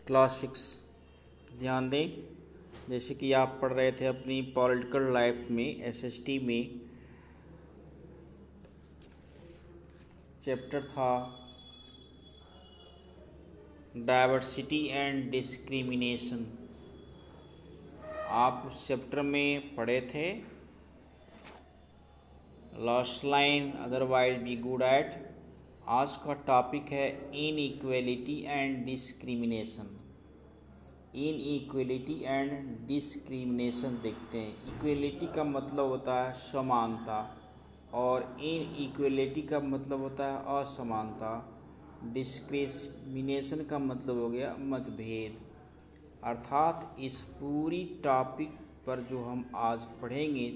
Class 6 ध्यान दें। जैसे कि आप पढ़ रहे थे अपनी पॉलिटिकल लाइफ में एसएसटी में चैप्टर था डाइवर्सिटी एंड डिस्क्रिमिनेशन। आप उस चैप्टर में पढ़े थे last line otherwise be good at. आज का टॉपिक है inequality and discrimination. Inequality and discrimination देखते हैं। इक्वेलिटी का मतलब होता है समानता और इनइक्वेलिटी का मतलब होता है असमानता। डिस्क्रिमिनेशन का मतलब हो गया मतभेद। अर्थात इस पूरी टॉपिक पर जो हम आज पढ़ेंगे,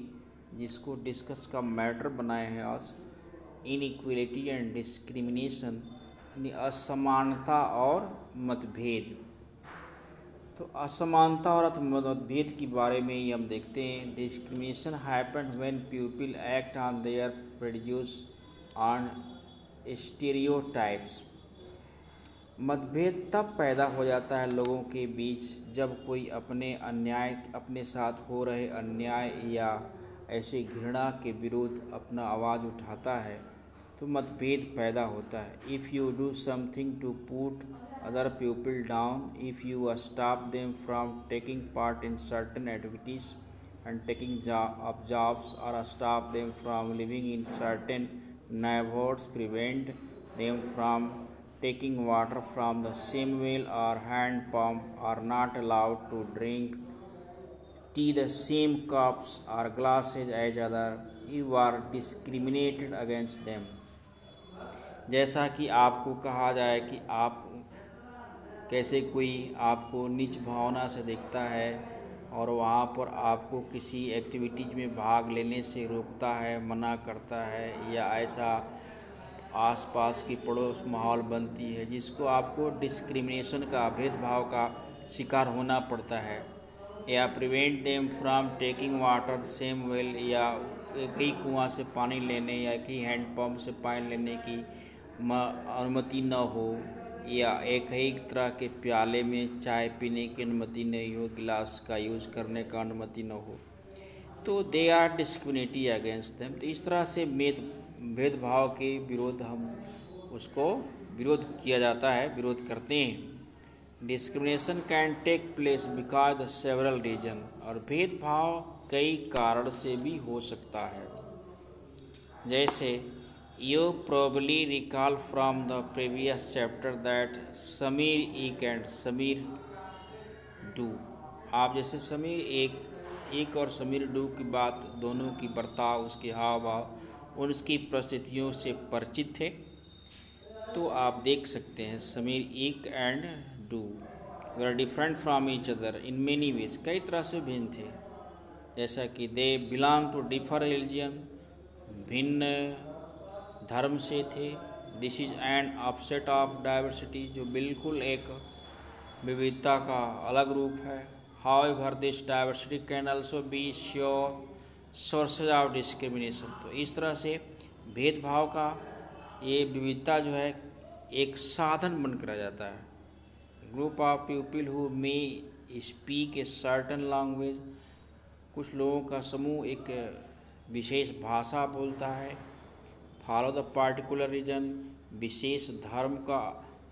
जिसको डिस्कस का मैटर बनाए हैं आज, इनइक्वेलिटी एंड डिस्क्रिमिनेशन यानी असमानता और मतभेद। तो असमानता और मतभेद के बारे में ही हम देखते हैं। Discrimination happen when people act on their prejudice on stereotypes. मतभेद तब पैदा हो जाता है लोगों के बीच जब कोई अपने साथ हो रहे अन्याय या ऐसे घृणा के विरोध अपना आवाज़ उठाता है तो मतभेद पैदा होता है। If you do something to put other people down, if you stop them from taking part in certain activities and taking jobs और stop them from living in certain neighborhoods, prevent them from taking water from the same well or hand pump, are not allowed to drink tea the same cups or glasses as other, you are discriminated against them। जैसा कि आपको कहा जाए कि आप कैसे कोई आपको नीच भावना से देखता है और वहाँ पर आपको किसी एक्टिविटीज़ में भाग लेने से रोकता है, मना करता है, या ऐसा आसपास की पड़ोस माहौल बनती है जिसको आपको डिस्क्रिमिनेशन का, भेदभाव का शिकार होना पड़ता है। या prevent them from taking water same well, या एक ही कुआं से पानी लेने या एक ही हैंडपम्प से पानी लेने की अनुमति न हो, या एक ही तरह के प्याले में चाय पीने की अनुमति नहीं हो, गिलास का यूज़ करने का अनुमति न हो, तो they are discriminated against them. तो इस तरह से भेदभाव के विरोध उसको विरोध किया जाता है, विरोध करते हैं। Discrimination can take place because the several reason, और भेदभाव कई कारण से भी हो सकता है। जैसे You probably recall from the previous chapter that Samir एक and Samir do। आप जैसे समीर एक और समीर डू की बात, दोनों की बर्ताव, उसके हाव भाव, उनकी परिस्थितियों से परिचित थे, तो आप देख सकते हैं समीर एक and do were different from each other in many ways, कई तरह से भिन्न थे। जैसा कि they belong to differ religion, भिन्न धर्म से थे। This is an upset of diversity, जो बिल्कुल एक विविधता का अलग रूप है। However this diversity can also be sources of discrimination. तो इस तरह से भेदभाव का ये विविधता जो है एक साधन बनकर आ जाता है। Group of people who may speak a certain language, कुछ लोगों का समूह एक विशेष भाषा बोलता है। फॉलो द पार्टिकुलर रीजन, विशेष धर्म का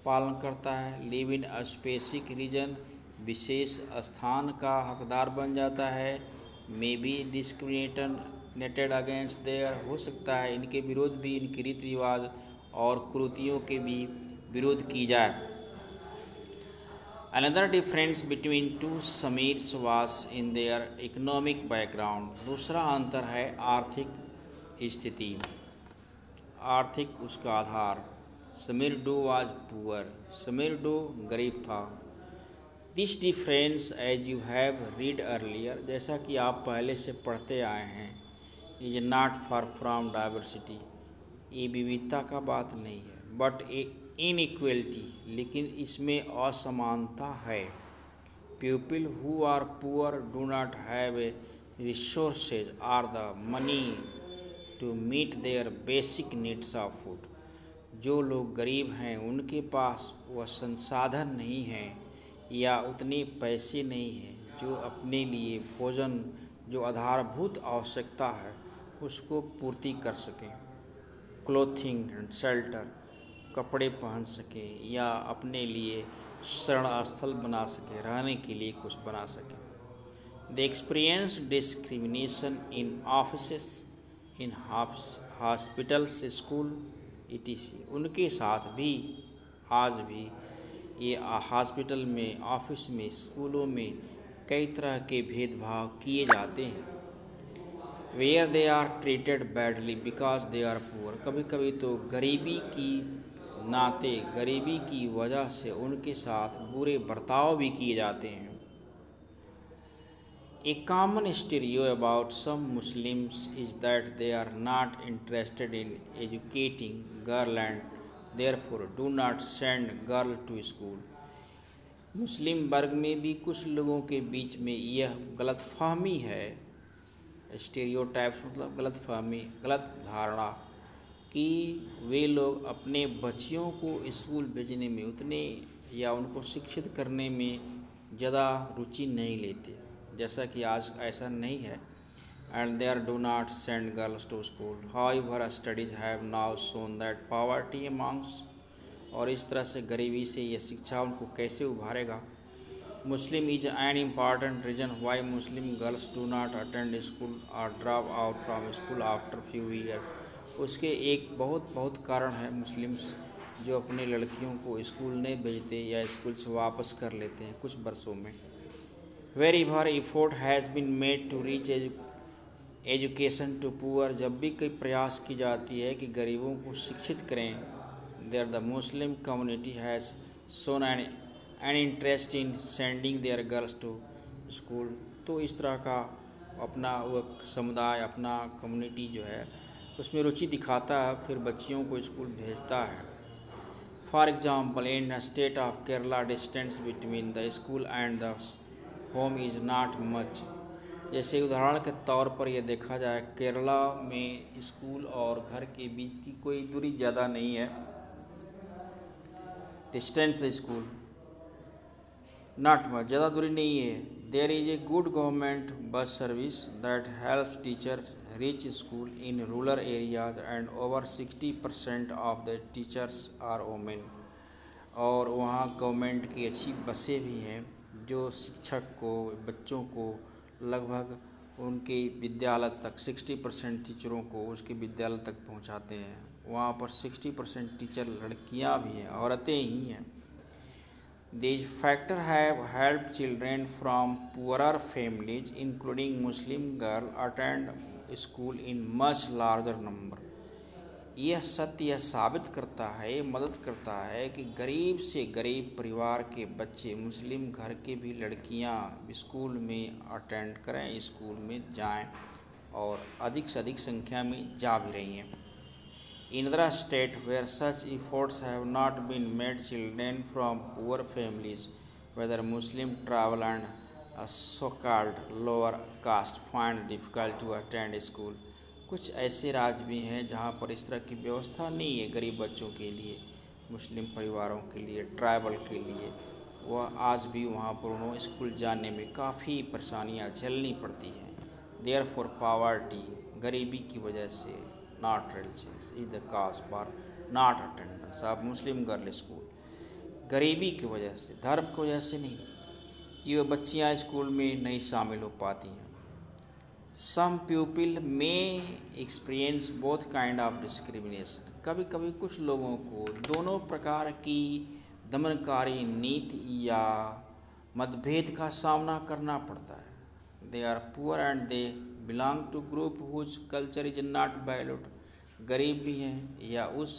पालन करता है। Live in a specific region, विशेष स्थान का हकदार बन जाता है। May be discriminated against there, हो सकता है इनके विरोध भी, इनके रीति रिवाज और कुरीतियों के भी विरोध की जाए। Another difference between two Samirs was in their economic background, दूसरा अंतर है आर्थिक स्थिति, आर्थिक उसका आधार। Samir two was poor, Samir two गरीब था। This difference as you have read earlier, जैसा कि आप पहले से पढ़ते आए हैं, is not far from diversity, ये विविधता का बात नहीं है, बट इनइक्वलिटी, लेकिन इसमें असमानता है। People who are poor do not have a resources are the money to meet their basic needs of food, जो लोग गरीब हैं उनके पास वह संसाधन नहीं हैं या उतने पैसे नहीं हैं जो अपने लिए भोजन जो आधारभूत आवश्यकता है उसको पूर्ति कर सकें, क्लोथिंग एंड शेल्टर, कपड़े पहन सकें या अपने लिए शरण स्थल बना सकें, रहने के लिए कुछ बना सकें। They experience discrimination in offices, in hospitals, school, etc. उनके साथ भी आज भी ये हॉस्पिटल में, ऑफिस में, स्कूलों में कई तरह के भेदभाव किए जाते हैं। Where they are treated badly because they are poor. कभी कभी तो गरीबी की नाते, गरीबी की वजह से उनके साथ बुरे बर्ताव भी किए जाते हैं। A common stereo about some Muslims is that they are not interested in educating girl and therefore do not send girl to school. मुस्लिम वर्ग में भी कुछ लोगों के बीच में यह गलतफहमी है, स्टेरियोटाइप्स मतलब गलतफहमी, गलत धारणा कि वे लोग अपने बच्चियों को स्कूल भेजने में उतने या उनको शिक्षित करने में ज़्यादा रुचि नहीं लेते, जैसा कि आज ऐसा नहीं है। And there do not send girls to school. However studies have now shown that poverty amongst, और इस तरह से गरीबी से यह शिक्षा उनको कैसे उभारेगा। Muslim is an important reason why Muslim girls do not attend school और drop out from school after few years. उसके एक बहुत कारण है मुस्लिम्स जो अपने लड़कियों को स्कूल नहीं भेजते या स्कूल से वापस कर लेते हैं कुछ वर्षों में। Wherever effort has been made to reach education to poor, जब भी कोई प्रयास की जाती है कि गरीबों को शिक्षित करें, there the Muslim community has shown an interest in sending their girls to school। तो इस तरह का अपना वो समुदाय, अपना कम्युनिटी जो है उसमें रुचि दिखाता है, फिर बच्चियों को स्कूल भेजता है। For example in the state of Kerala distance between the school and the home is not much. जैसे उदाहरण के तौर पर यह देखा जाए, केरला में स्कूल और घर के बीच की कोई दूरी ज़्यादा नहीं है। Distance the school not much, ज़्यादा दूरी नहीं है। There is a good government bus service that helps teacher reach school in rural areas and over 60% of the teachers are women. और वहाँ गवर्नमेंट की अच्छी बसें भी हैं जो शिक्षक को, बच्चों को लगभग उनके विद्यालय तक 60% टीचरों को उसके विद्यालय तक पहुंचाते हैं। वहाँ पर 60% टीचर लड़कियां भी हैं, औरतें ही हैं। These factors have helped children from poorer families, including Muslim girls, attend school in much larger number। यह सत्य यह साबित करता है, मदद करता है कि गरीब से गरीब परिवार के बच्चे, मुस्लिम घर के भी लड़कियां स्कूल में अटेंड करें, स्कूल में जाएं और अधिक से अधिक संख्या में जा भी रही हैं। In other state where such efforts have not been made, children from poor families whether Muslim travel and so called lower caste find difficult to attend school. कुछ ऐसे राज्य भी हैं जहाँ पर इस तरह की व्यवस्था नहीं है गरीब बच्चों के लिए, मुस्लिम परिवारों के लिए, ट्राइबल के लिए। वह आज भी वहाँ पर उन्हें स्कूल जाने में काफ़ी परेशानियाँ झेलनी पड़ती हैं। देयरफॉर पॉवर्टी, गरीबी की वजह से, not religious is the cause for not attendance of Muslim girl school. गरीबी की वजह से, धर्म की वजह से नहीं कि वह बच्चियाँ स्कूल में नहीं शामिल हो पाती हैं। Some people may experience both kind of discrimination। कभी कभी कुछ लोगों को दोनों प्रकार की दमनकारी नीति या मतभेद का सामना करना पड़ता है। They are poor and they belong to group whose culture is not valued। गरीब भी हैं या उस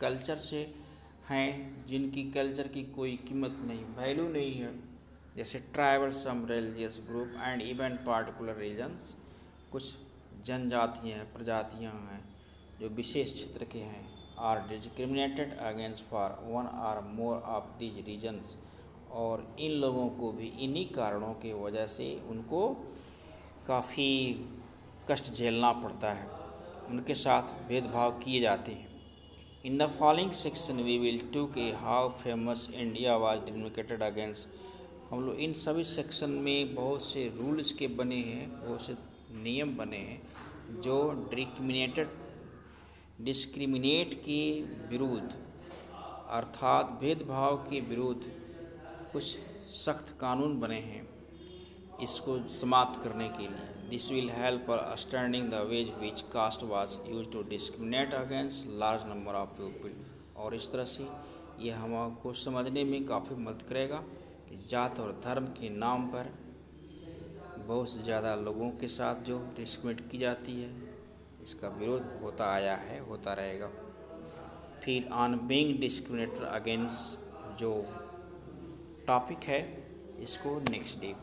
कल्चर से हैं जिनकी कल्चर की कोई कीमत नहीं, वैल्यू नहीं है, जैसे tribal, some religious group and even particular regions. कुछ जनजातियाँ हैं, प्रजातियाँ हैं जो विशेष क्षेत्र के हैं, are discriminated against for one are more of these reasons. और इन लोगों को भी इन्हीं कारणों के वजह से उनको काफ़ी कष्ट झेलना पड़ता है, उनके साथ भेदभाव किए जाते हैं। In the following section we will talk how famous India was discriminated against हम लोग इन सभी सेक्शन में बहुत से रूल्स के बने हैं, बहुत से नियम बने हैं जो डिस्क्रिमिनेट के विरुद्ध अर्थात भेदभाव के विरुद्ध कुछ सख्त कानून बने हैं इसको समाप्त करने के लिए। This will help understanding the ways which caste was use to discriminate against large number of people. और इस तरह से यह हमको समझने में काफ़ी मदद करेगा कि जात और धर्म के नाम पर बहुत से ज़्यादा लोगों के साथ जो डिस्क्रिमिनेट की जाती है इसका विरोध होता आया है, होता रहेगा। फिर ऑन बीइंग डिस्क्रिमिनेटर अगेंस्ट जो टॉपिक है इसको नेक्स्ट डे